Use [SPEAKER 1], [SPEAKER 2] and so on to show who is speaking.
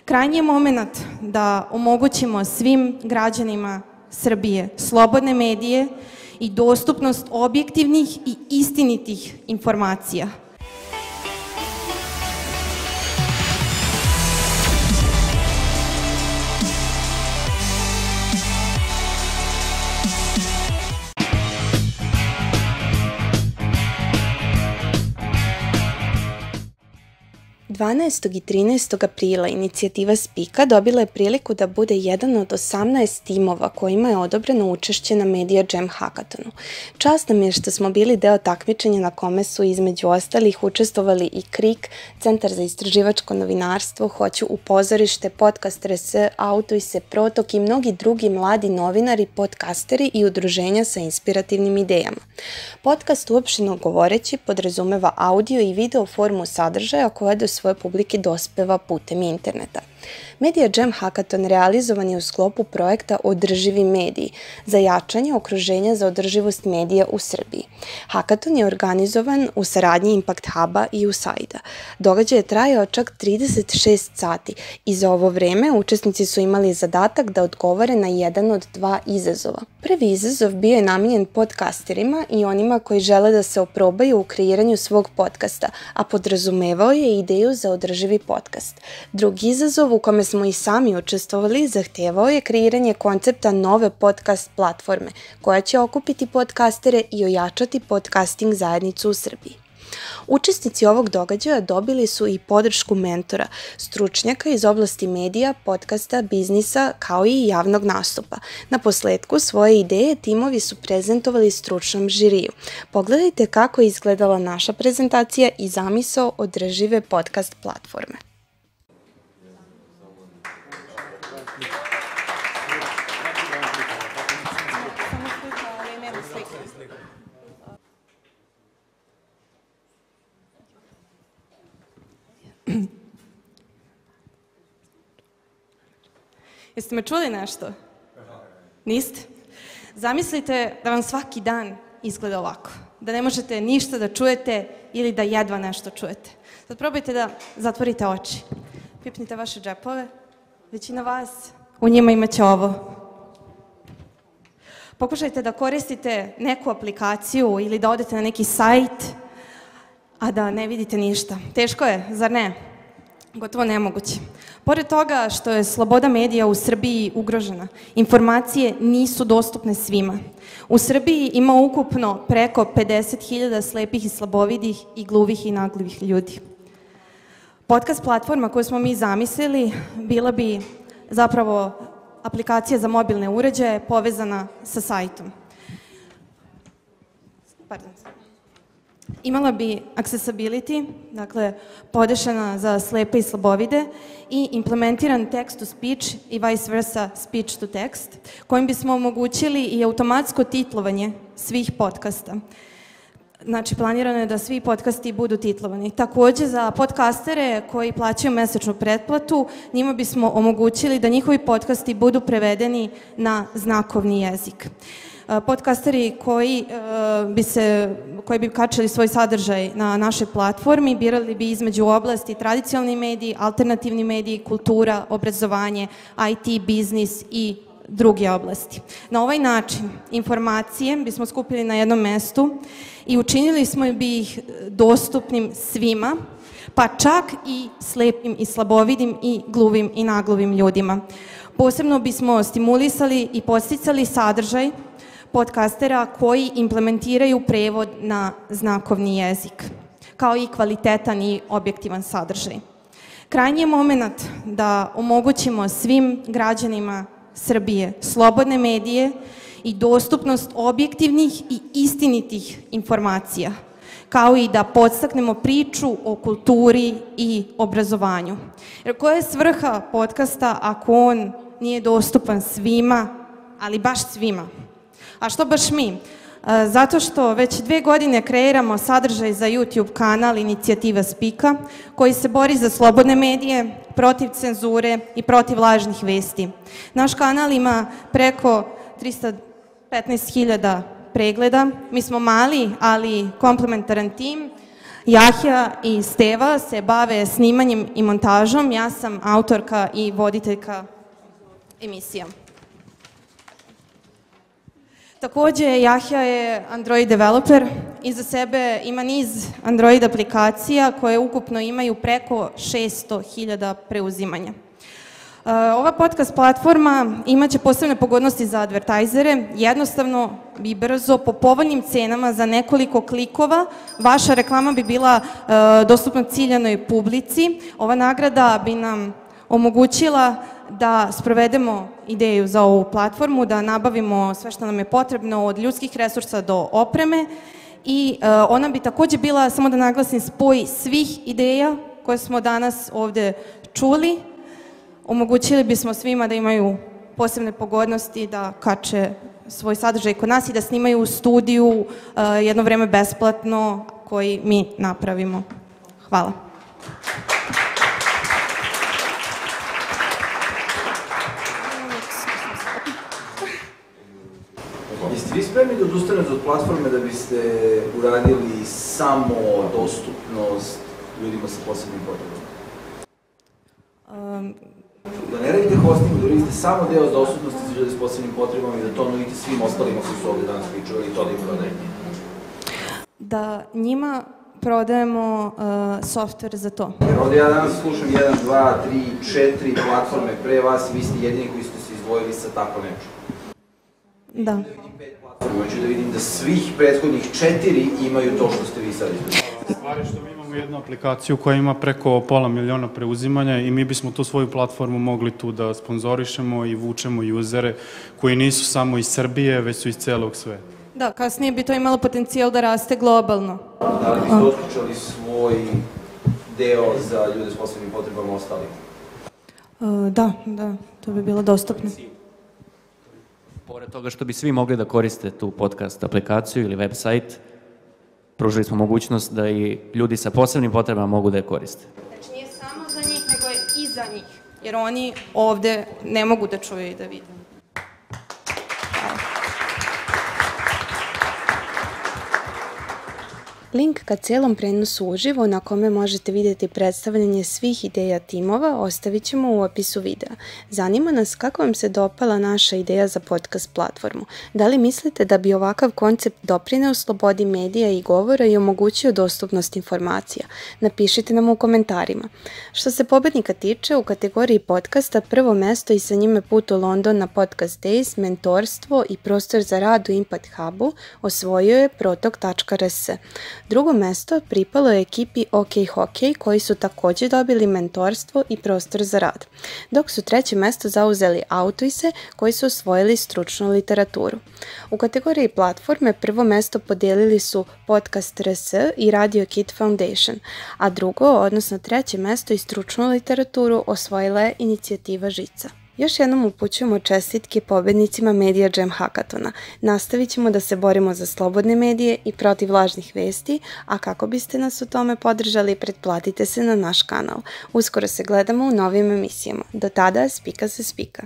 [SPEAKER 1] Krajnji je moment da omogućimo svim građanima Srbije slobodne medije i dostupnost objektivnih i istinitih informacija.
[SPEAKER 2] Dvanaestog i 13. aprila inicijativa Spika dobila je priliku da bude jedan od 18 timova kojima je odobreno učešće na Media Jam Hackathonu. Čast nam je što smo bili deo takmičenja na kome su između ostalih učestvovali i KRIK, Centar za istraživačko novinarstvo, Hoću u pozorište, Podcast RS, Auto i se Protok i mnogi drugi mladi novinari, podcasteri i udruženja sa inspirativnim idejama. Podcast uopšteno govoreći podrazumeva audio i video formu sadržaja koja do svoje publike dospeva putem interneta. Media Jam Hackathon realizovan je u sklopu projekta Održivi mediji za jačanje okruženja za održivost medija u Srbiji. Hackathon je organizovan u saradnji Impact Huba i USAID-a. Događaj je trajao čak 36 sati i za ovo vreme učesnici su imali zadatak da odgovore na jedan od dva izazova. Prvi izazov bio je namijenjen podcasterima i onima koji žele da se oprobaju u kreiranju svog podcasta, a podrazumevao je ideju za održivi podcast. Drugi izazov u kome smo i sami učestvovali zahtevao je kreiranje koncepta nove podcast platforme koja će okupiti podcastere i ojačati podcasting zajednicu u Srbiji. Učesnici ovog događaja dobili su i podršku mentora, stručnjaka iz oblasti medija, podcasta, biznisa kao i javnog nastupa. Na posledku svoje ideje timovi su prezentovali stručnom žiriju. Pogledajte kako je izgledala naša prezentacija i zamisao održive podcast platforme.
[SPEAKER 1] Jeste me čuli nešto? Niste? Zamislite da vam svaki dan izgleda ovako. Da ne možete ništa da čujete ili da jedva nešto čujete. Sad probajte da zatvorite oči. Pipnite vaše džepove. Većina vas u njima imaće ovo. Pokušajte da koristite neku aplikaciju ili da odete na neki sajt, a da ne vidite ništa. Teško je, zar ne? Gotovo nemoguće. Pored toga što je sloboda medija u Srbiji ugrožena, informacije nisu dostupne svima. U Srbiji ima ukupno preko 50.000 slepih i slabovidih i gluvih i naglivih ljudi. Podcast platforma koju smo mi zamislili bila bi zapravo aplikacija za mobilne uređaje povezana sa sajtom. Imala bi accessibility, dakle podešena za slepe i slabovide i implementiran text-to-speech i vice versa speech-to-text, kojim bismo omogućili i automatsko titlovanje svih podcasta. Znači, planirano je da svi podcasti budu titlovani. Takođe, za podcastere koji plaćaju mesečnu pretplatu, njima bismo omogućili da njihovi podcasti budu prevedeni na znakovni jezik. Podcasteri koji bi kačili svoj sadržaj na našoj platformi birali bi između oblasti tradicionalni mediji, alternativni mediji, kultura, obrazovanje, IT, biznis i druge oblasti. Na ovaj način informacije bismo skupili na jednom mestu i učinili smo bi ih dostupnim svima, pa čak i slepim i slabovidim i gluvim i nagluvim ljudima. Posebno bismo stimulisali i podsticali sadržaj podcastera koji implementiraju prevod na znakovni jezik, kao i kvalitetan i objektivan sadržaj. Krajnji je moment da omogućimo svim građanima Srbije slobodne medije i dostupnost objektivnih i istinitih informacija, kao i da podstaknemo priču o kulturi i obrazovanju. Jer koja je svrha podcasta ako on nije dostupan svima, ali baš svima? A što baš mi? Zato što već 2 godine kreiramo sadržaj za YouTube kanal Inicijativa Spika, koji se bori za slobodne medije, protiv cenzure i protiv lažnih vesti. Naš kanal ima preko 315.000 pregleda. Mi smo mali, ali komplementaran tim Jahja i Steva se bave snimanjem i montažom, ja sam autorka i voditeljka emisija. Takođe, Jahja je Android developer, iza sebe ima niz Android aplikacija koje ukupno imaju preko 600.000 preuzimanja. Ova podcast platforma imaće posebne pogodnosti za advertajzere, jednostavno i brzo, po povoljnim cenama za nekoliko klikova, vaša reklama bi bila dostupna ciljanoj publici. Ova nagrada bi nam omogućila da sprovedemo ideju za ovu platformu, da nabavimo sve što nam je potrebno od ljudskih resursa do opreme i ona bi takođe bila, samo da naglasim, spoj svih ideja koje smo danas ovde čuli. Omogućili bismo svima da imaju posebne pogodnosti, da kače svoj sadržaj kod nas i da snimaju u studiju jedno vreme besplatno koji mi napravimo. Hvala.
[SPEAKER 3] Jeste vi spremni da odustanete od platforme da biste uradili samo dostupnost ljudima sa posebnim potrebama? Da ne radite hosting, da radite samo deo dostupnosti za ljude s posebnim potrebama i da to nudite svim ostalima koji su ovde danas pričali i to da im prodajete?
[SPEAKER 1] Da njima prodajemo softver za to.
[SPEAKER 3] Jer ovde ja danas slušam 1, 2, 3, 4 platforme pre vas i vi ste jedini koji ste se izdvojili sa tako nečem.
[SPEAKER 1] Da.
[SPEAKER 3] Da vidim 5 platforme, hoću da vidim da svih prethodnih 4 imaju to što ste vi sad izdvojili.
[SPEAKER 4] Stvari što mi imamo jednu aplikaciju koja ima preko 500.000 preuzimanja i mi bismo tu svoju platformu mogli tu da sponzorišemo i vučemo juzere koji nisu samo iz Srbije, već su iz celog sveta.
[SPEAKER 1] Da, kasnije bi to imalo potencijal da raste globalno.
[SPEAKER 3] Da li biste otključali svoj deo za ljude s posebnim potrebama ostalih?
[SPEAKER 1] Da, to bi bilo dostupno.
[SPEAKER 5] Pored toga što bi svi mogli da koriste tu podcast aplikaciju ili web sajt, pružili smo mogućnost da i ljudi sa posebnim potrebama mogu da je koriste.
[SPEAKER 1] Znači nije samo za njih, nego je i za njih, jer oni ovde ne mogu da čuju i da vide.
[SPEAKER 2] Link ka celom prenosu uživo na kome možete vidjeti predstavljanje svih ideja timova ostavit ćemo u opisu videa. Zanima nas kako vam se dopala naša ideja za podcast platformu. Da li mislite da bi ovakav koncept doprineo slobodi medija i govora i omogućio dostupnost informacija? Napišite nam u komentarima. Što se pobednika tiče, u kategoriji podcasta prvo mesto i sa njime put u London na Podcast Days, mentorstvo i prostor za rad u Impact Hubu osvojio je protok.rs. Drugo mesto pripalo je ekipi OK Hockey koji su takođe dobili mentorstvo i prostor za rad, dok su treće mesto zauzeli Autoise koji su osvojili stručnu literaturu. U kategoriji platforme prvo mesto podelili su Podcast RS i Radio Kid Foundation, a drugo, odnosno treće mesto i stručnu literaturu osvojila je inicijativa Žica. Još jednom upućujemo čestitke pobednicima Media Jam Hackathona. Nastavit ćemo da se borimo za slobodne medije i protiv lažnih vesti, a kako biste nas u tome podržali, pretplatite se na naš kanal. Uskoro se gledamo u novim emisijama. Do tada, spika se spika.